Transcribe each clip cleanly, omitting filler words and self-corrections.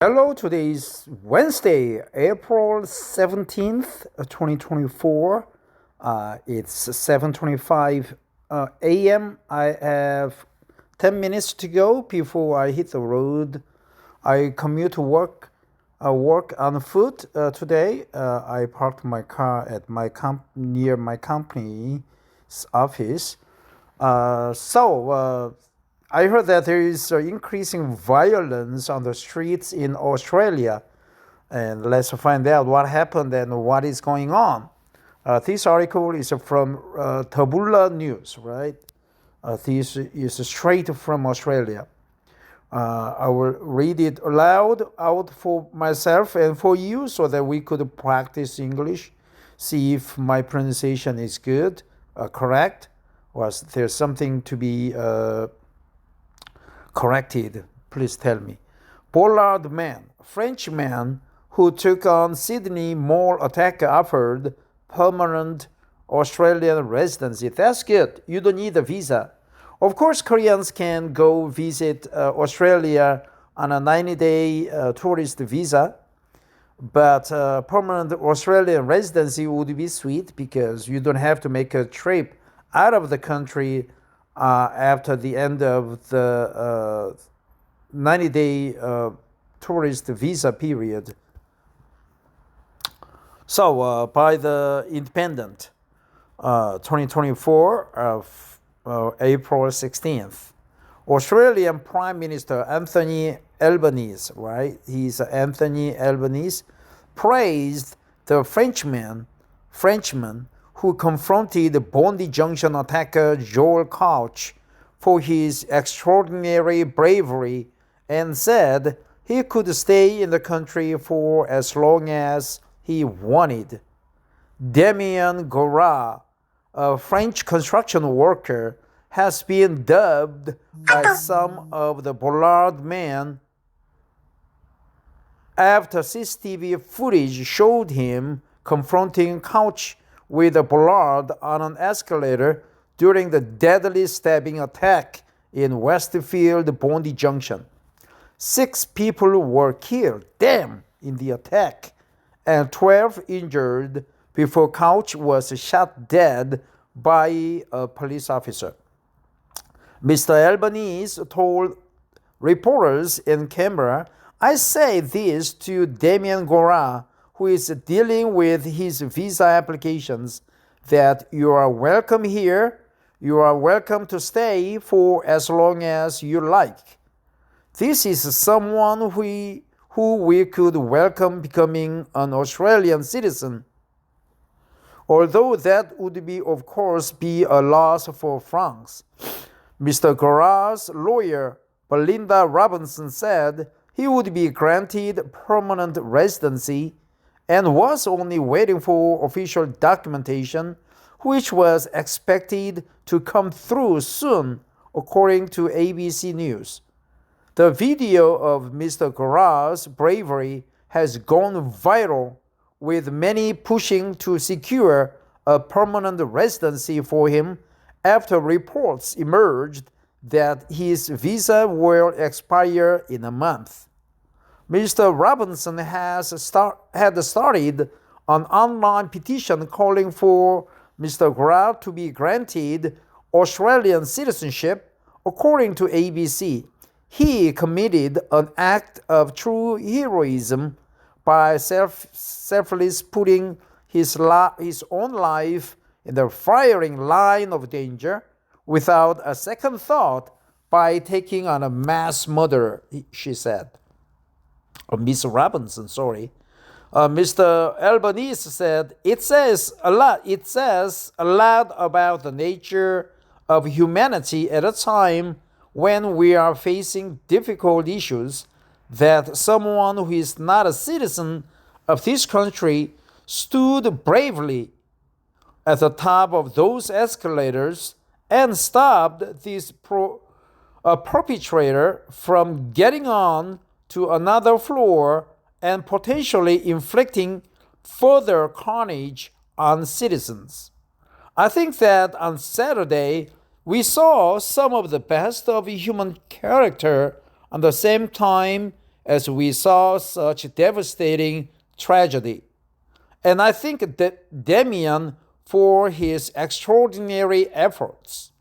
Hello, today is Wednesday, April 17th, 2024. It's 7:25 a.m. I have 10 minutes to go before I hit the road. I commute to work on foot today. I parked my car at near my company's office. I heard that there is increasing violence on the streets in Australia, and let's find out what happened and what is going on. This article is from Tabula News, right? This is straight from Australia. I will read it aloud out for myself and for you so that we could practice English, see if my pronunciation is good, correct, or there's something to be corrected. Please tell me. Bollard man, Frenchman who took on Sydney mall attacker offered permanent Australian residency. That's good. You don't need a visa. Of course, Koreans can go visit Australia on a 90-day tourist visa, but permanent Australian residency would be sweet because you don't have to make a trip out of the country after the end of the 90-day tourist visa period. So, by the Independent, 2024, April 16th, Australian Prime Minister Anthony Albanese, right? He's Anthony Albanese, praised the Frenchman who confronted Bondi Junction attacker Joel Couch for his extraordinary bravery and said he could stay in the country for as long as he wanted. Damien Gaurot, a French construction worker, has been dubbed by some of the Bollard men after CCTV footage showed him confronting Couch with a bollard on an escalator during the deadly stabbing attack in Westfield Bondi Junction. 6 people were killed, in the attack, and 12 injured before Couch was shot dead by a police officer. Mr. Albanese told reporters in Canberra, "I say this to Damien Gaurot, who is dealing with his visa applications, that you are welcome here. You are welcome to stay for as long as you like. This is someone who we could welcome becoming an Australian citizen. Although that would be, of course, be a loss for France." Mr. Gaurot's lawyer, Belinda Robinson, said he would be granted permanent residency and was only waiting for official documentation, which was expected to come through soon, according to ABC News. The video of Mr. Gaurot's bravery has gone viral, with many pushing to secure a permanent residency for him after reports emerged that his visa will expire in a month. Mr. Robinson had started an online petition calling for Mr. Gaurot to be granted Australian citizenship, according to ABC. He committed an act of true heroism by selflessly putting his own life in the firing line of danger without a second thought by taking on a mass murder, she said. Miss Robinson, sorry. Mr. Albanese said, It says a lot about the nature of humanity at a time when we are facing difficult issues, that someone who is not a citizen of this country stood bravely at the top of those escalators and stopped this perpetrator from getting on to another floor and potentially inflicting further carnage on citizens. I think that on Saturday we saw some of the best of human character at the same time as we saw such devastating tragedy. And I thank Damien for his extraordinary efforts.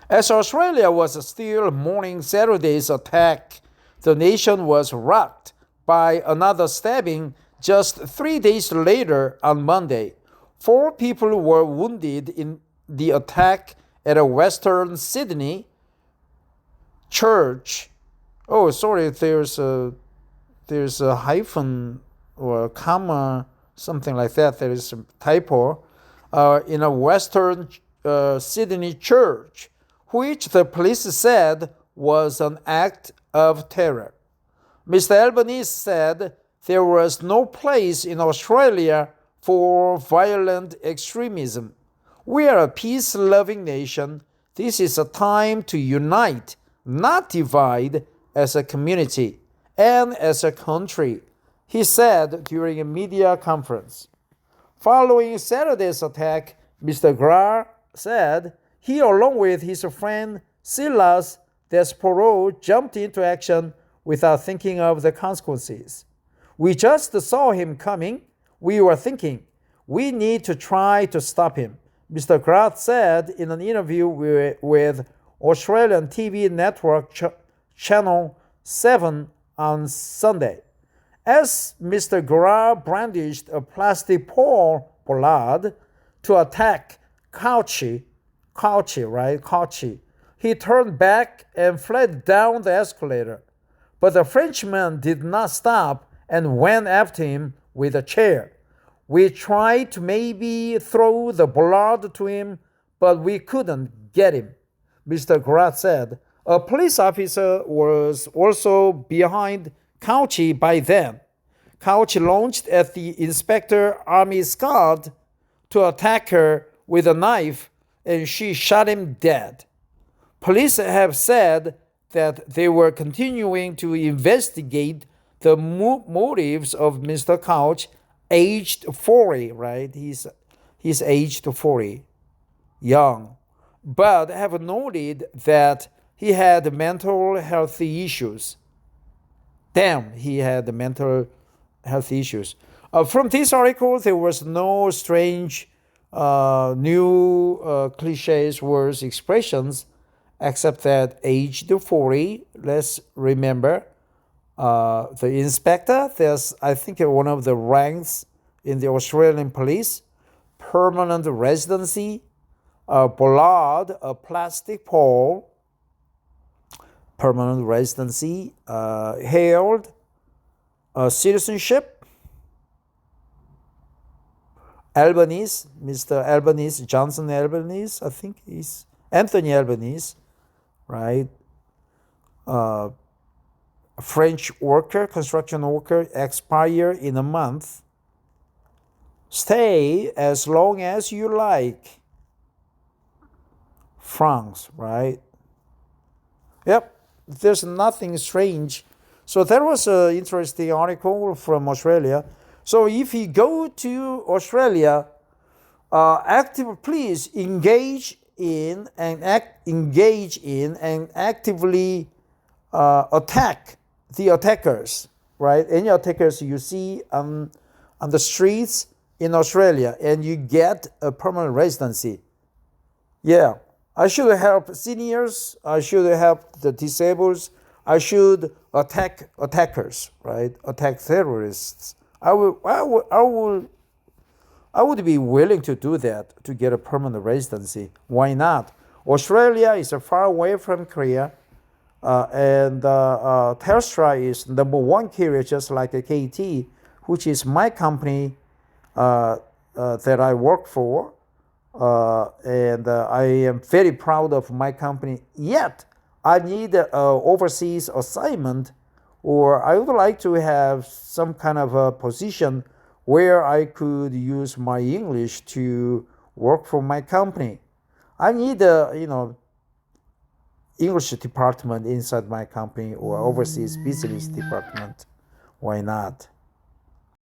As Australia was still mourning Saturday's attack, the nation was rocked by another stabbing just 3 days later on Monday. 4 people were wounded in the attack at a Western Sydney church. Oh, sorry, there's a hyphen or a comma, something like that. There is a typo. In a Western Sydney church, which the police said was an act of terror. Mr. Albanese said there was no place in Australia for violent extremism. We are a peace-loving nation. This is a time to unite, not divide, as a community and as a country, he said during a media conference. Following Saturday's attack, Mr. Gaurot said he, along with his friend Silas Desporeau, jumped into action without thinking of the consequences. We just saw him coming. We were thinking, we need to try to stop him, Mr. Gaurot said in an interview with Australian TV network Channel 7 on Sunday. As Mr. Gaurot brandished a plastic bollard to attack Couchy, he turned back and fled down the escalator. But the Frenchman did not stop and went after him with a chair. We tried to maybe throw the bollard to him, but we couldn't get him, Mr. Gaurot said. A police officer was also behind Couchy by then. Couchy launched at the Inspector Army Scott to attack her with a knife, and she shot him dead. Police have said that they were continuing to investigate the motives of Mr. Couch, aged 40, right? He's aged 40, young, but have noted that he had mental health issues. He had mental health issues. From this article, there was no strange new cliches, words, expressions, except that aged 40, let's remember, the inspector, there's, I think, one of the ranks in the Australian police, permanent residency, a bollard, a plastic pole, permanent residency, hailed, citizenship, Albanese, Mr. Albanese, Johnson Albanese, I think he's Anthony Albanese, right? French worker, construction worker, expire in a month. Stay as long as you like. France, right? Yep, there's nothing strange. So that was an interesting article from Australia. So if you go to Australia, please engage in and actively attack the attackers, right? Any attackers you see on the streets in Australia, and you get a permanent residency. Yeah, I should help seniors. I should help the disabled. I should attack attackers, right? Attack terrorists. I would be willing to do that to get a permanent residency. Why not? Australia is far away from Korea, and Telstra is number one carrier, just like a KT, which is my company that I work for, and I am very proud of my company. Yet, I need an overseas assignment, or I would like to have some kind of a position where I could use my English to work for my company. I need a, English department inside my company or overseas business department. Why not?